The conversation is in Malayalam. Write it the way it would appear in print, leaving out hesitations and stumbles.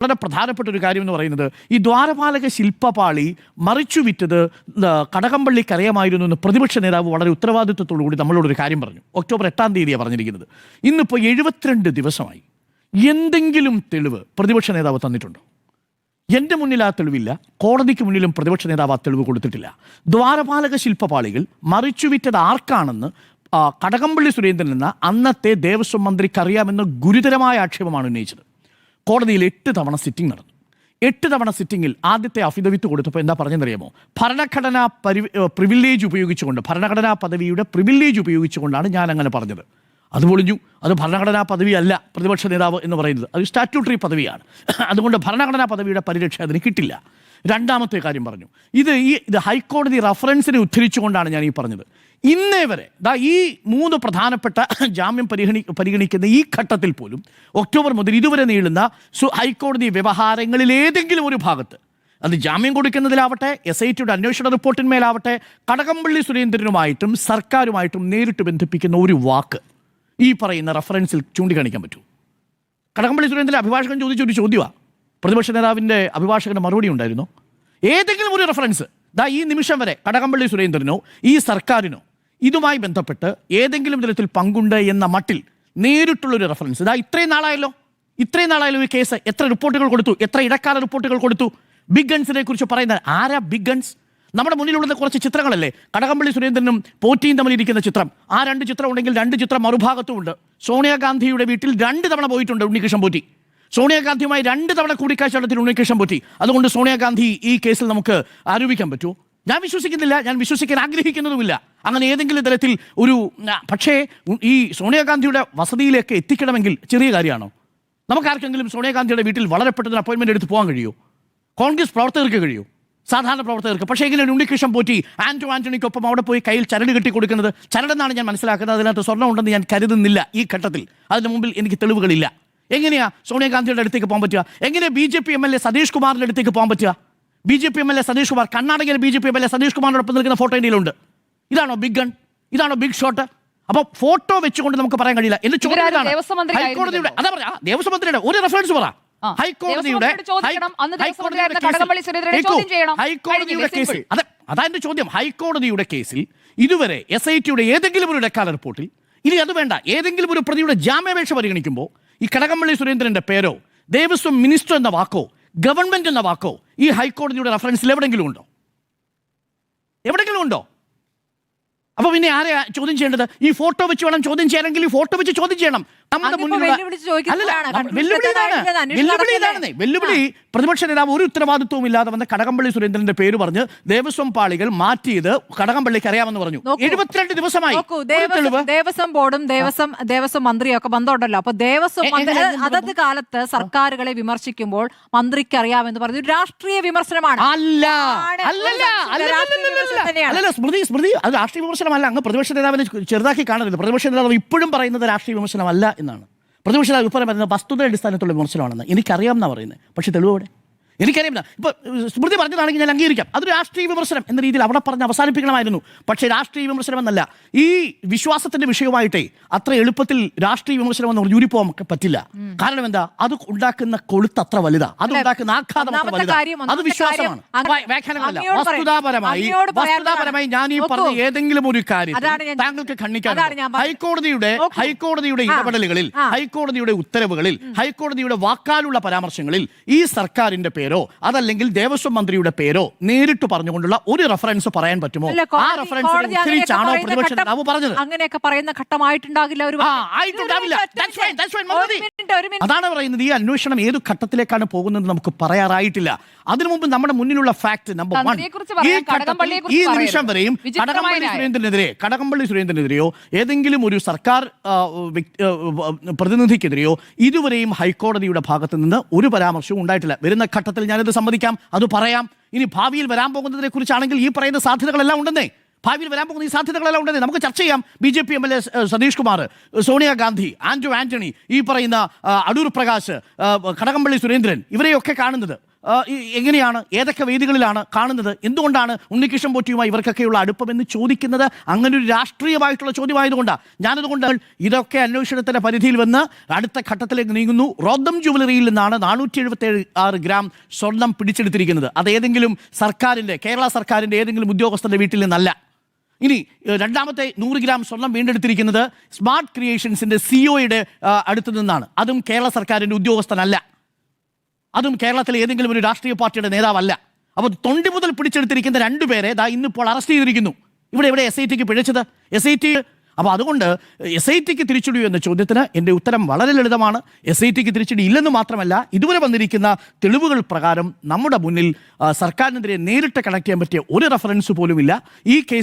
വളരെ പ്രധാനപ്പെട്ട ഒരു കാര്യം എന്ന് പറയുന്നത് ഈ ദ്വാരപാലക ശില്പപാളി മറിച്ചു വിറ്റത് കടകംപള്ളിക്ക് അറിയാമായിരുന്നു എന്ന് പ്രതിപക്ഷ നേതാവ് വളരെ ഉത്തരവാദിത്വത്തോടു കൂടി നമ്മളോടൊരു കാര്യം പറഞ്ഞു. ഒക്ടോബർ 8-ാം തീയതിയാണ് പറഞ്ഞിരിക്കുന്നത്. ഇന്നിപ്പോൾ 72 ദിവസമായി. എന്തെങ്കിലും തെളിവ് പ്രതിപക്ഷ നേതാവ് തന്നിട്ടുണ്ടോ? എൻ്റെ മുന്നിൽ ആ തെളിവില്ല. കോടതിക്ക് മുന്നിലും പ്രതിപക്ഷ നേതാവ് ആ തെളിവ് കൊടുത്തിട്ടില്ല. ദ്വാരപാലക ശില്പപാളികൾ മറിച്ചുവിറ്റത് ആർക്കാണെന്ന് കടകംപള്ളി സുരേന്ദ്രൻ എന്ന അന്നത്തെ ദേവസ്വം മന്ത്രിക്ക് അറിയാമെന്ന ഗുരുതരമായ ആക്ഷേപമാണ് ഉന്നയിച്ചത്. കോടതിയിൽ 8 തവണ സിറ്റിംഗ് നടന്നു. 8 തവണ സിറ്റിംഗിൽ ആദ്യത്തെ അഫിഡവിറ്റ് കൊടുത്തപ്പോൾ എന്താ പറഞ്ഞെന്നറിയാമോ? ഭരണഘടനാ പ്രിവിലേജ് ഉപയോഗിച്ചുകൊണ്ട്, ഭരണഘടനാ പദവിയുടെ പ്രിവിലേജ് ഉപയോഗിച്ചുകൊണ്ടാണ് ഞാൻ അങ്ങനെ പറഞ്ഞത്. അത് പൊളിഞ്ഞു. അത് ഭരണഘടനാ പദവിയല്ല പ്രതിപക്ഷ നേതാവ് എന്ന് പറയുന്നത്, അത് സ്റ്റാറ്റ്യൂട്ടറി പദവിയാണ്. അതുകൊണ്ട് ഭരണഘടനാ പദവിയുടെ പരിരക്ഷ അതിന് കിട്ടില്ല. രണ്ടാമത്തെ കാര്യം പറഞ്ഞു, ഇത് ഹൈക്കോടതി റഫറൻസിനെ ഉദ്ധരിച്ചുകൊണ്ടാണ് ഞാൻ ഈ പറഞ്ഞത്. ഇന്നേ വരെ ഈ 3 പ്രധാനപ്പെട്ട ജാമ്യം പരിഗണിക്കുന്ന ഈ ഘട്ടത്തിൽ പോലും ഒക്ടോബർ മുതൽ ഇതുവരെ നീളുന്ന ഹൈക്കോടതി വ്യവഹാരങ്ങളിൽ ഏതെങ്കിലും ഒരു ഭാഗത്ത്, അത് ജാമ്യം കൊടുക്കുന്നതിലാവട്ടെ, SITയുടെ അന്വേഷണ റിപ്പോർട്ടിന്മേലാവട്ടെ, കടകംപള്ളി സുരേന്ദ്രനുമായിട്ടും സർക്കാരുമായിട്ടും നേരിട്ട് ബന്ധിപ്പിക്കുന്ന ഒരു വാക്ക് ഈ പറയുന്ന റഫറൻസിൽ ചൂണ്ടിക്കാണിക്കാൻ പറ്റൂ? കടകംപള്ളി സുരേന്ദ്രൻ അഭിഭാഷകൻ ചോദിച്ചൊരു ചോദ്യമാണ്. പ്രതിപക്ഷ നേതാവിൻ്റെ അഭിഭാഷകൻ്റെ മറുപടി ഉണ്ടായിരുന്നു. ഏതെങ്കിലും ഒരു റഫറൻസ് ഈ നിമിഷം വരെ കടകംപള്ളി സുരേന്ദ്രനോ ഈ സർക്കാരിനോ ഇതുമായി ബന്ധപ്പെട്ട് ഏതെങ്കിലും തരത്തിൽ പങ്കുണ്ട് എന്ന മട്ടിൽ നേരിട്ടുള്ളൊരു റഫറൻസ് ഇത്രയും നാളായല്ലോ ഈ കേസ് എത്ര റിപ്പോർട്ടുകൾ കൊടുത്തു, എത്ര ഇടക്കാല റിപ്പോർട്ടുകൾ കൊടുത്തു? ബിഗ് ഗൺസിനെ കുറിച്ച് പറയുന്നത് ആരാ ബിഗ് ഗൺസ്? നമ്മുടെ മുന്നിലുള്ളത് കുറച്ച് ചിത്രങ്ങളല്ലേ? കടകംപള്ളി സുരേന്ദ്രനും പോറ്റിയും തമ്മിലിരിക്കുന്ന ചിത്രം. ആ 2 ചിത്രം ഉണ്ടെങ്കിൽ 2 ചിത്രം മറുഭാഗത്തുമുണ്ട്. സോണിയാഗാന്ധിയുടെ വീട്ടിൽ 2 തവണ പോയിട്ടുണ്ട് ഉണ്ണികൃഷ്ണൻ പോറ്റി. സോണിയാഗാന്ധിയുമായി 2 തവണ കൂടിക്കാഴ്ച നടത്തി ഉണ്ണികൃഷ്ണൻ പോറ്റി. അതുകൊണ്ട് സോണിയാഗാന്ധി ഈ കേസിൽ നമുക്ക് ആരോപിക്കാൻ പറ്റുമോ? ഞാൻ വിശ്വസിക്കുന്നില്ല, ഞാൻ വിശ്വസിക്കാൻ ആഗ്രഹിക്കുന്നതുമില്ല അങ്ങനെ ഏതെങ്കിലും തരത്തിൽ ഒരു. പക്ഷേ ഈ സോണിയാഗാന്ധിയുടെ വസതിയിലേക്ക് എത്തിക്കണമെങ്കിൽ ചെറിയ കാര്യമാണോ? നമുക്കാർക്കെങ്കിലും സോണിയാഗാന്ധിയുടെ വീട്ടിൽ വളരെ പെട്ടെന്ന് അപ്പോയിൻമെൻറ്റ് എടുത്ത് പോകാൻ കഴിയുമോ? കോൺഗ്രസ് പ്രവർത്തകർക്ക് കഴിയുമോ? സാധാരണ പ്രവർത്തകർക്ക്. പക്ഷേ എങ്ങനെയാണ് ഉണ്ണികൃഷ്ണൻ പോറ്റി ആന്റണിക്കൊപ്പം അവിടെ പോയി കയ്യിൽ ചരട് കെട്ടി കൊടുക്കുന്നത്? ചരടെന്നാണ് ഞാൻ മനസ്സിലാക്കുന്നത്. അതിനകത്ത് സ്വർണ്ണം ഉണ്ടെന്ന് ഞാൻ കരുതുന്നില്ല ഈ ഘട്ടത്തിൽ. അതിന് മുമ്പിൽ എനിക്ക് തെളിവുകളില്ല. എങ്ങനെയാ സോണിയാഗാന്ധിയുടെ അടുത്തേക്ക് പോകാൻ പറ്റുക? എങ്ങനെ BJP MLA സതീഷ് കുമാറിൻ്റെ അടുത്തേക്ക് പോകാൻ പറ്റുക? BJP MLA സതീഷ് കുമാർ, കർണാടകയിലെ BJP MLA സതീഷ് കുമാറിനോടൊപ്പം നിൽക്കുന്ന ഫോട്ടോ ഇന്ത്യയിലുണ്ട്. ഇതാണോ ബിഗ് ഗൺ? ഇതാണോ ബിഗ് ഷോട്ട്? അപ്പോൾ ഫോട്ടോ വെച്ചുകൊണ്ട് നമുക്ക് പറയാൻ കഴിയില്ല. എന്റെ ചോദ്യം ഹൈക്കോടതിയുടെ ദേവസ്വം മന്ത്രിയുടെ ഒരു റെഫറൻസ് പറ. ഹൈക്കോടതിയുടെ കേസിൽ അതാ എന്റെ ചോദ്യം. ഹൈക്കോടതിയുടെ കേസിൽ ഇതുവരെ SITയുടെ ഏതെങ്കിലും ഒരു ഇടക്കാല റിപ്പോർട്ടിൽ, ഇനി അത് വേണ്ട, ഏതെങ്കിലും ഒരു പ്രതിയുടെ ജാമ്യാപേക്ഷ പരിഗണിക്കുമ്പോൾ ഈ കടകംപള്ളി സുരേന്ദ്രന്റെ പേരോ ദേവസ്വം മിനിസ്റ്റർ എന്ന വാക്കോ ഗവൺമെന്റ് എന്ന വാക്കോ ഈ ഹൈക്കോടതിയുടെ റഫറൻസിൽ എവിടെയെങ്കിലും ഉണ്ടോ? എവിടെയെങ്കിലും ഉണ്ടോ? അപ്പൊ പിന്നെ ആരെ ചോദ്യം ചെയ്യേണ്ടത്? ഈ ഫോട്ടോ വെച്ച് വേണം ചോദ്യം ചെയ്യണമെങ്കിൽ ഈ ഫോട്ടോ വെച്ച് ചോദ്യം ചെയ്യണം. വെല്ലുവിളി പ്രതിപക്ഷ നേതാവ് ഒരു ഉത്തരവാദിത്വവും ഇല്ലാതെ വന്ന കടകംപള്ളി സുരേന്ദ്രന്റെ പേര് പറഞ്ഞ് ദേവസ്വം പാളികൾ മാറ്റിയത് കടകംപള്ളിക്ക് അറിയാമെന്ന് പറഞ്ഞു. 72 ദിവസമായി. ദേവസ്വം ബോർഡും ദേവസ്വം മന്ത്രിയും ഒക്കെ ബന്ധമുണ്ടല്ലോ. അപ്പൊ ദേവസ്വം അതത് കാലത്ത് സർക്കാരുകളെ വിമർശിക്കുമ്പോൾ മന്ത്രിക്ക് അറിയാമെന്ന് പറഞ്ഞു രാഷ്ട്രീയ വിമർശനമാണ്. സ്മൃതി അത് രാഷ്ട്രീയ വിമർശനമല്ല. അങ്ങ് പ്രതിപക്ഷ നേതാവിനെ ചെറുതാക്കി കാണരുത്. പ്രതിപക്ഷ നേതാവ് ഇപ്പോഴും പറയുന്നത് രാഷ്ട്രീയ വിമർശനമല്ല എന്നാണ്. പ്രതിപക്ഷ നേതാവ് ഇപ്പം പറയുന്നത് വസ്തുത അടിസ്ഥാനത്തുള്ള വിമർശനമാണെന്ന്. എനിക്കറിയാമെന്നാണ് പറയുന്നത്. പക്ഷേ തെളിവോടെ എനിക്കറിയാം. ഇപ്പോൾ സ്മൃതി പറഞ്ഞതാണെങ്കിൽ ഞാൻ അംഗീകരിക്കാം. അതൊരു രാഷ്ട്രീയ വിമർശനം എന്ന രീതിയിൽ അവിടെ പറഞ്ഞ് അവസാനിപ്പിക്കണമായിരുന്നു. പക്ഷേ രാഷ്ട്രീയ വിമർശനം എന്നല്ല. ഈ വിശ്വാസത്തിന്റെ വിഷയമായിട്ടേ അത്ര എളുപ്പത്തിൽ രാഷ്ട്രീയ വിമർശനം എന്ന് പറഞ്ഞ് ഊരിപ്പോകാൻ പറ്റില്ല. കാരണം എന്താ? അത് ഉണ്ടാക്കുന്ന കൊളുത്ത് അത്ര വലുതാ, അത് ഉണ്ടാക്കുന്ന ആഘാതം അത്ര വലുതാ. അത് വിശ്വാസമാണ്, വ്യാഖ്യാനമല്ല. വസ്തുതാപരമായി ഞാൻ ഈ പറഞ്ഞ ഏതെങ്കിലും ഒരു കാര്യം താങ്കൾക്ക് ഖണ്ഡിക്കാൻ ഹൈക്കോടതിയുടെ ഇടപെടലുകളിൽ, ഹൈക്കോടതിയുടെ ഉത്തരവുകളിൽ, ഹൈക്കോടതിയുടെ വാക്കാലുള്ള പരാമർശങ്ങളിൽ ഈ സർക്കാരിന്റെ പേരോ അതല്ലെങ്കിൽ ദേവസ്വം മന്ത്രിയുടെ പേരോ നേരിട്ട് പറഞ്ഞുകൊണ്ടുള്ള ഒരു റെഫറൻസ് പറയാൻ പറ്റുമോ? ആ റെഫറൻസ് ഉദ്ധരിച്ചാണോ പ്രതിപക്ഷ നേതാവ് പറഞ്ഞത്? അങ്ങനെയൊക്കെ പറയുന്ന ഘട്ടമായിട്ടുണ്ടാകില്ല. അതാണ് പറയുന്നത്. ഈ അന്വേഷണം ഏത് ഘട്ടത്തിലേക്കാണ് പോകുന്നത് നമുക്ക് പറയാറായിട്ടില്ല. അതിനു മുമ്പ് നമ്മുടെ മുന്നിലുള്ള ഫാക്ട് നമ്പർ 1, ഈ നിമിഷം വരെയും കടകംപള്ളി സുരേന്ദ്രനെതിരെയോ ഏതെങ്കിലും ഒരു സർക്കാർ പ്രതിനിധിക്കെതിരെയോ ഇതുവരെയും ഹൈക്കോടതിയുടെ ഭാഗത്ത് നിന്ന് ഒരു പരാമർശവും ഉണ്ടായിട്ടില്ല. വരുന്ന ഘട്ടത്തിൽ ഞാനിത് സമ്മതിക്കാം, അത് പറയാം. ഇനി ഭാവിയിൽ വരാൻ പോകുന്നതിനെ കുറിച്ചാണെങ്കിൽ ഈ പറയുന്ന സാധ്യതകളെല്ലാം ഉണ്ടെന്നേ. ഭാവിയിൽ വരാൻ പോകുന്ന ഈ സാധ്യതകളെല്ലാം ഉണ്ടെന്നേ നമുക്ക് ചർച്ച ചെയ്യാം. BJP MLA സതീഷ് കുമാർ, സോണിയാഗാന്ധി, ആന്റണി, ഈ പറയുന്ന അടൂർ പ്രകാശ്, കടകംപള്ളി സുരേന്ദ്രൻ, ഇവരെയൊക്കെ കാണുന്നത് എങ്ങനെയാണ്, ഏതൊക്കെ വേദികളിലാണ് കാണുന്നത്, എന്തുകൊണ്ടാണ് ഉണ്ണികൃഷ്ണൻ പോറ്റിയുമായി ഇവർക്കൊക്കെയുള്ള അടുപ്പമെന്ന് ചോദിക്കുന്നത് അങ്ങനെ ഒരു രാഷ്ട്രീയമായിട്ടുള്ള ചോദ്യമായതുകൊണ്ടാണ്. ഞാനതുകൊണ്ട് ഇതൊക്കെ അന്വേഷണത്തിന്റെ പരിധിയിൽ വന്ന് അടുത്ത ഘട്ടത്തിലേക്ക് നീങ്ങുന്നു. റോദം ജുവലറിയിൽ നിന്നാണ് 476 ഗ്രാം സ്വർണം പിടിച്ചെടുത്തിരിക്കുന്നത്. അതേതെങ്കിലും സർക്കാരിന്റെ, കേരള സർക്കാരിന്റെ ഏതെങ്കിലും ഉദ്യോഗസ്ഥന്റെ വീട്ടിൽ നിന്നല്ല. ഇനി രണ്ടാമത്തെ 100 ഗ്രാം സ്വർണം വീണ്ടെടുത്തിരിക്കുന്നത് സ്മാർട്ട് ക്രിയേഷൻസിന്റെ സിഇഒയുടെ അടുത്ത് നിന്നാണ്. അതും കേരള സർക്കാരിന്റെ ഉദ്യോഗസ്ഥനല്ല, അതും കേരളത്തിലെ ഏതെങ്കിലും ഒരു രാഷ്ട്രീയ പാർട്ടിയുടെ നേതാവല്ല. അപ്പോൾ തൊണ്ടി മുതൽ പിടിച്ചെടുത്തിരിക്കുന്ന 2 പേരെ ഇന്നിപ്പോൾ അറസ്റ്റ് ചെയ്തിരിക്കുന്നു. ഇവിടെ SITക്ക് പിഴച്ചത് SIT. അപ്പോൾ അതുകൊണ്ട് SITക്ക് തിരിച്ചടി എന്ന ചോദ്യത്തിന് എൻ്റെ ഉത്തരം വളരെ ലളിതമാണ്. SITക്ക് തിരിച്ചടി ഇല്ലെന്ന് മാത്രമല്ല, ഇതുവരെ വന്നിരിക്കുന്ന തെളിവുകൾ പ്രകാരം നമ്മുടെ മുന്നിൽ സർക്കാരിനെതിരെ നേരിട്ട് കണക്ട് ചെയ്യാൻ പറ്റിയ ഒരു റെഫറൻസ് പോലുമില്ല. ഈ കേസ്